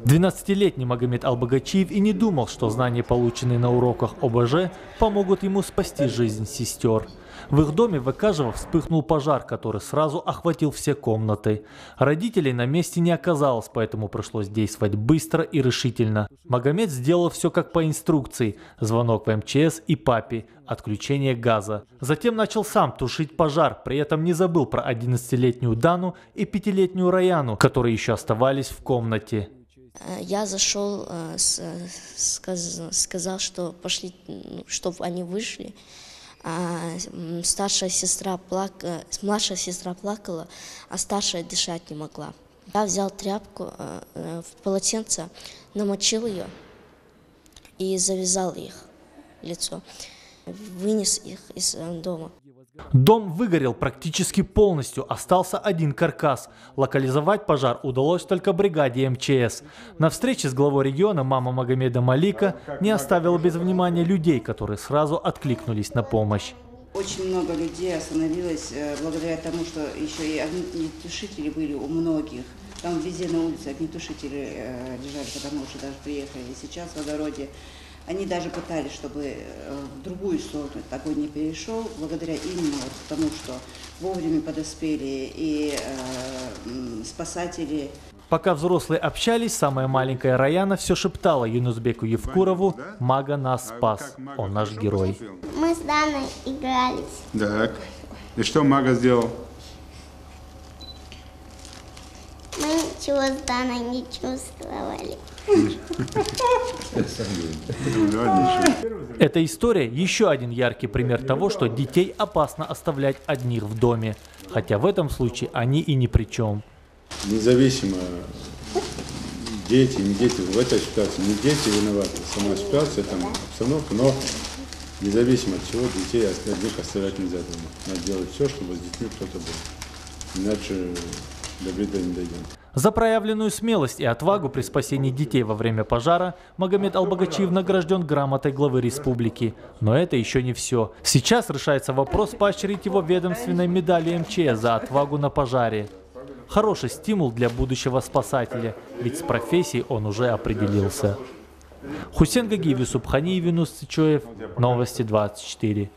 12-летний Магомед Албагачиев и не думал, что знания, полученные на уроках ОБЖ, помогут ему спасти жизнь сестер. В их доме в Экажево вспыхнул пожар, который сразу охватил все комнаты. Родителей на месте не оказалось, поэтому пришлось действовать быстро и решительно. Магомед сделал все как по инструкции. Звонок в МЧС и папе, отключение газа. Затем начал сам тушить пожар, при этом не забыл про 11-летнюю Дану и 5-летнюю Раяну, которые еще оставались в комнате. Я зашел, сказал, что пошли, чтобы они вышли. Младшая сестра плакала, а старшая дышать не могла. Я взял тряпку, в полотенце, намочил ее и завязал их лицо, вынес их из дома. Дом выгорел практически полностью, остался один каркас. Локализовать пожар удалось только бригаде МЧС. На встрече с главой региона мама Магомеда Малика не оставила без внимания людей, которые сразу откликнулись на помощь. Очень много людей остановилось благодаря тому, что еще и огнетушители были у многих. Там везде на улице огнетушители лежали, потому что даже приехали. И сейчас в огороде они даже пытались, чтобы в другую сторону огонь не перешел, благодаря именно тому, что вовремя подоспели и спасатели. Пока взрослые общались, самая маленькая Раяна все шептала Юнусбеку Евкурову: «Мага нас спас, он наш герой». Мы с Даной игрались. Так, и что Мага сделал? Мы ничего с Даной не чувствовали. Эта история еще один яркий пример того, что детей опасно оставлять одних в доме. Хотя в этом случае они и ни при чем. Независимо, дети, не дети, в этой ситуации не дети виноваты, сама ситуация, там обстановка, но независимо от чего детей одних оставлять нельзя дома. Надо делать все, чтобы с детьми кто-то был. Иначе до беды не дойдем. За проявленную смелость и отвагу при спасении детей во время пожара Магомед Албагачиев награжден грамотой главы республики. Но это еще не все. Сейчас решается вопрос поощрить его ведомственной медалью МЧС за отвагу на пожаре. Хороший стимул для будущего спасателя, ведь с профессией он уже определился. Хусен Гагиев, Юсуп Ханиев, Юнус Цичоев, Новости 24.